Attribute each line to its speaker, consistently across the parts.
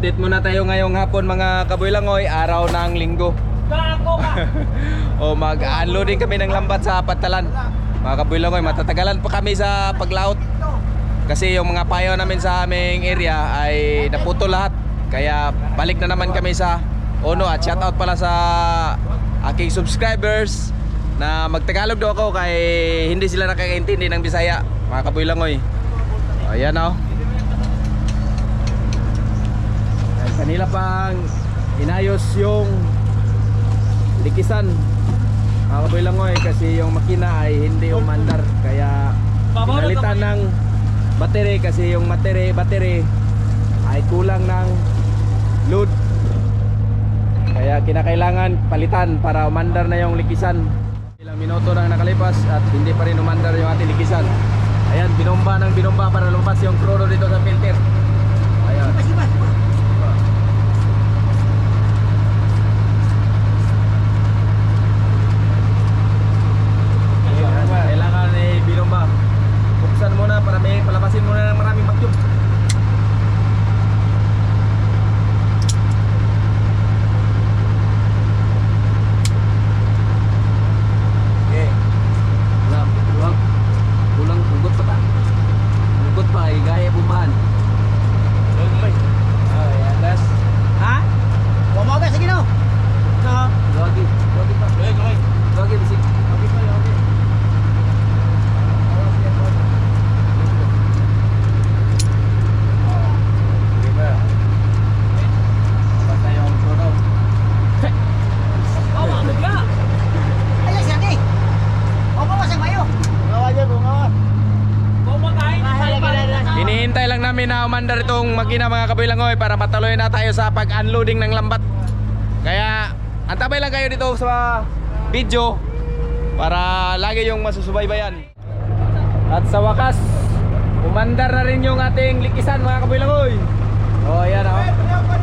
Speaker 1: Update muna tayo ngayong hapon mga kaboylangoy, araw ng linggo. O mag-unloading kami ng lambat sa Patalan. Mga kaboylangoy, matatagalan pa kami sa paglaot. Kasi yung mga payo namin sa aming area ay naputo lahat. Kaya balik na naman kami sa Ono at shoutout pala sa aking subscribers na magtagalog daw ako kay hindi sila nakakaintindi ng Bisaya. Mga kaboylangoy. Ayan o. Kanila pang inayos yung likisan mga kaboylangoy kasi yung makina ay hindi umandar kaya pinalitan ng battery kasi yung battery ay kulang ng load kaya kinakailangan palitan para umandar na yung likisan. Ilang minuto nang nakalipas at hindi pa rin umandar yung ating likisan. Ayan, binomba ng binomba para lumabas yung chloro dito sa filter. Ayan. Muna para may palabasin muna ng maraming vacuum. Okay. Kulang ugot pa ta. Ugot pa ay gaya bumahan. Ayan, last. Ha? Wamo ka sige no. No. Lagi pa. Lagi bisik. Lagi pa. Hinihintay lang namin na umandar itong makina mga kaboylangoy para patuloy na tayo sa pag-unloading ng lambat. Kaya antabay lang kayo dito sa video para lagi yung masusubaybayan. At sa wakas, umandar na rin yung ating likisan mga kaboylangoy. O ayan o,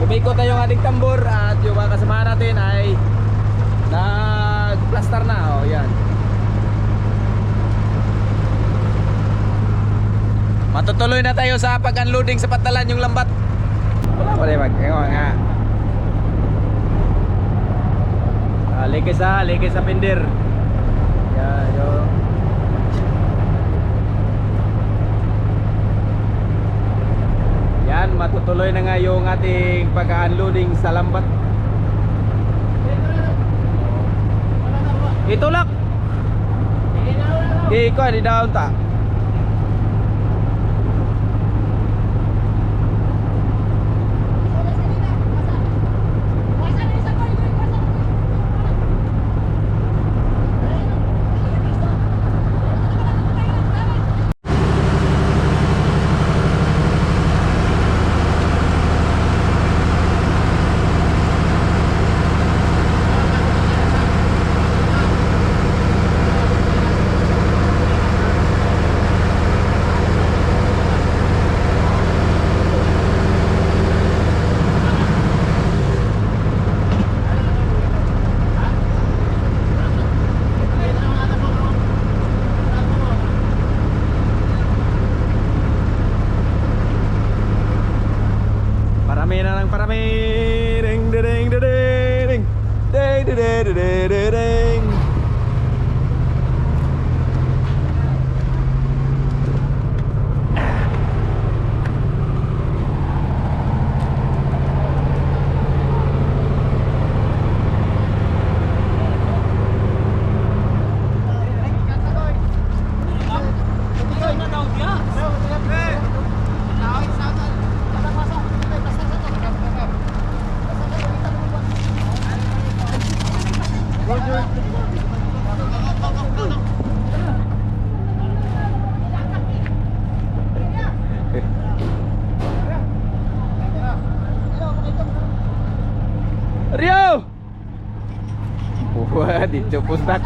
Speaker 1: umikot na yung ating tambor at yung mga kasama natin ay nag-plaster na. O yan. Matutuloy na tayo sa pag-unloading sa Patalan yung lambat. Wala pa rin nga. Ligay sa pinder. Yan, yun. Yan, matutuloy na nga yung ating pag-unloading sa lambat. Itulak. Ikaw, di down ta. Parami ding ding ding ding ding ding ding ding. Rio! Wah, dito pustak.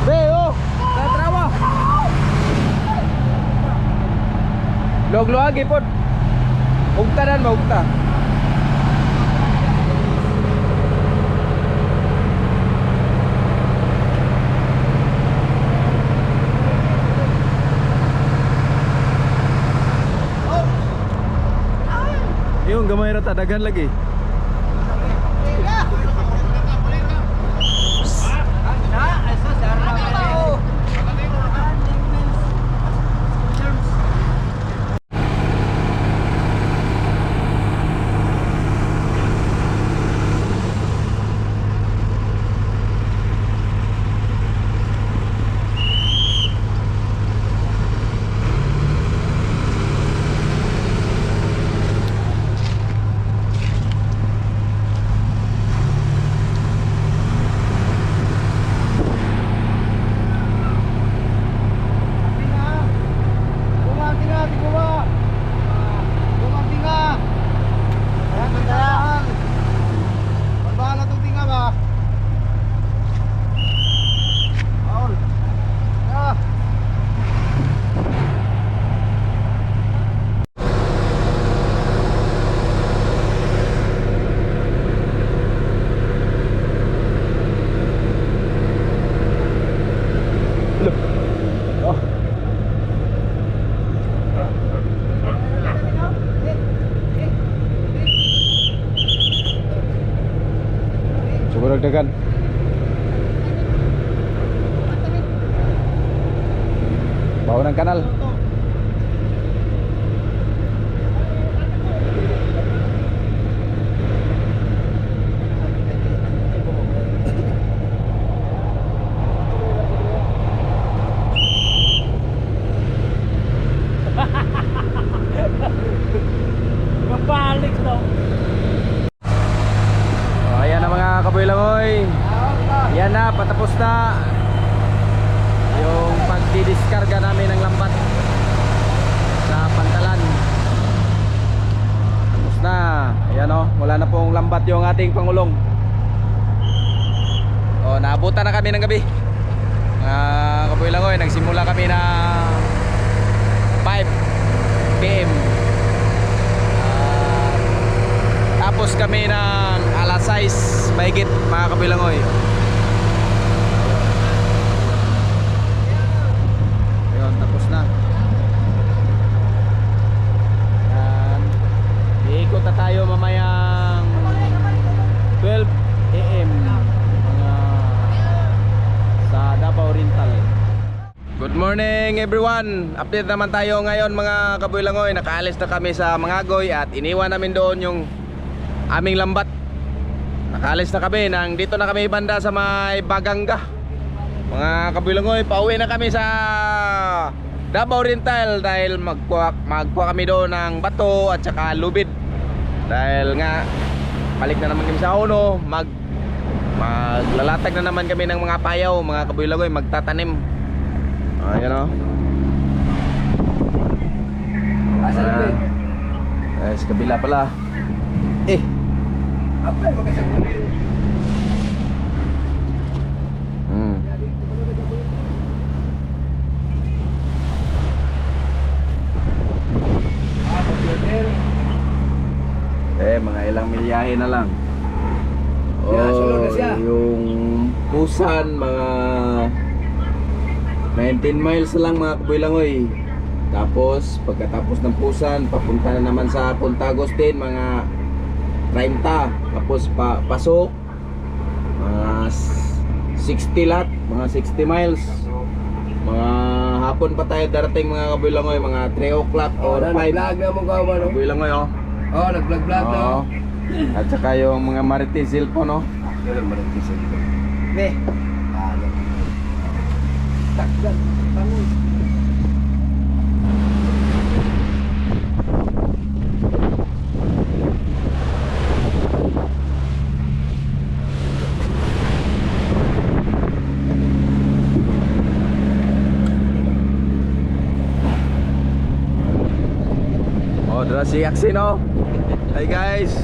Speaker 1: Beo, tatrawa. Log-log lagi pod. Ugta dan maugta. Yung gamay ra tadagan lagi. Siguro dagan. Bawa ng kanal.
Speaker 2: Mabalik to.
Speaker 1: Ayan na mga kaboy-langoy. Yan na, patapos na yung pagdidiskarga namin ng lambat sa Pantalan. Tapos na. Ayan o, wala na pong lambat yung ating Pangulong. O, naabutan na kami ng gabi. Kaboy-langoy, nagsimula kami na 5 PM. Tapos kami ng alas 6 mahigit mga kabilangoy. Ayun, tapos na. Yan. Iikot na tayo mamayang 12 AM mga sa Davao Oriental. Good morning everyone. Update naman tayo ngayon mga kabilangoy. Nakaalis na kami sa Mangagoy at iniwan namin doon yung aming lambat. Nakaalis na kami dito na kami banda sa may Baganga. Mga kabilangoy, pauwi na kami sa Davao Oriental dahil magkuha kami doon ng bato at saka lubid. Dahil nga balik na naman kami sa Uno, maglalatag na naman kami ng mga payaw, mga kabilangoy, magtatanim. Ayan o. Sa kabila pala.
Speaker 2: Apa yang makasih
Speaker 1: mga ilang milyahe na lang.
Speaker 2: sunod na siya.
Speaker 1: Yung Pusan mga 19 miles lang mga kabilangoy. Tapos pagkatapos ng Pusan, papunta na naman sa Punta Agustin mga 30. Tapos pasok mga 60 lot, mga 60 miles. Mga hapon pa tayo darating mga kabilangoy, mga 3 o'clock or 5.
Speaker 2: Nag-vlog na mo ka no?
Speaker 1: Kabilangoy oh.
Speaker 2: Oh, nag-vlog na.
Speaker 1: Oo. At saka yung mga Marites cellphone no.
Speaker 2: Marites cellphone. Ne. Takdan, bangun.
Speaker 1: Oh, dala si Axie no. Hi guys.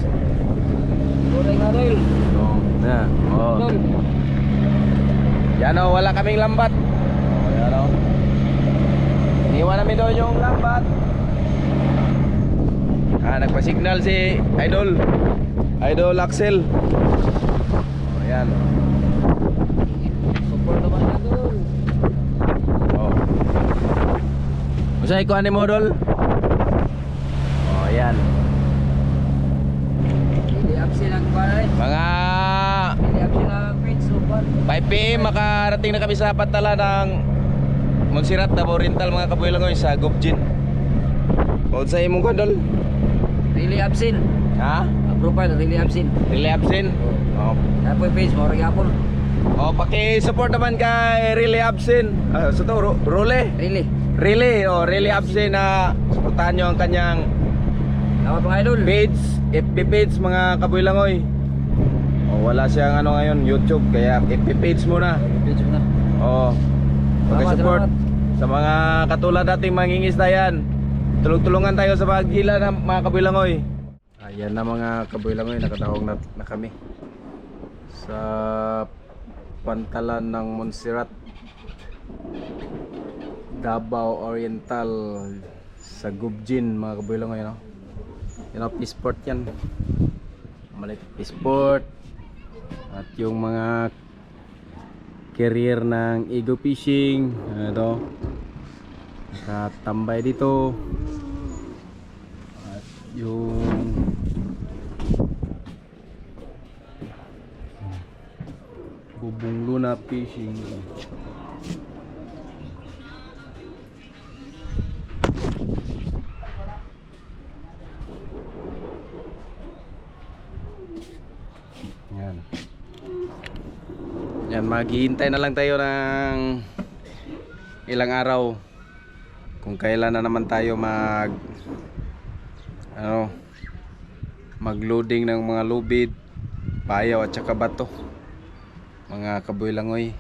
Speaker 2: Goreng Adel.
Speaker 1: Oh, yeah. Oh. Yan o, wala kaming lambat. Oh, yan o. Iniwan namin doon yung lambat. Nagpa-signal si Idol Axel. Oh, yan.
Speaker 2: Support naman na doon.
Speaker 1: Oh. Usay ko ani mo dol. Oh, yan.
Speaker 2: Hindi absin ang kuwan.
Speaker 1: Mga
Speaker 2: Hindi absin ang page. So,
Speaker 1: 5 PM makarating na kami sa patala ng Montserrat Davao Oriental mga kabuilangoy sa Gubjin. Kung sa imong kadol.
Speaker 2: really absin.
Speaker 1: Ha?
Speaker 2: Ang profile, really absin.
Speaker 1: Really absent? Oh.
Speaker 2: Tapos page, mo rin yapon.
Speaker 1: Oh, paki-support naman kay Really Absent. Sa to, Role.
Speaker 2: Really.
Speaker 1: Really Absent na supportahan nyo ang kanyang
Speaker 2: Tama pang idol.
Speaker 1: page, FB page mga kabuilangoy. Oh, wala siyang ano ngayon, YouTube, kaya FB page muna.
Speaker 2: Page mo na.
Speaker 1: Oh. Paki-support
Speaker 2: Salamat.
Speaker 1: sa mga katulad nating mangingisdayan. Tulong-tulungan tayo sa paghila ng mga kabuilangoy. Ayan na mga kabuilangoy, nakatahong na kami sa pantalan ng Montserrat Davao Oriental sa Gubjin mga kabuilangoy, no? Yan ang Peaceport yan. Maliit Peaceport. At yung mga carrier ng Eagle Fishing, ito, nakatambay dito. At yung Bubong Luna Fishing. Yan. Yan, maghihintay na lang tayo ng ilang araw kung kailan na naman tayo magloading ng mga lubid, payaw at saka bato mga kabuilangoy.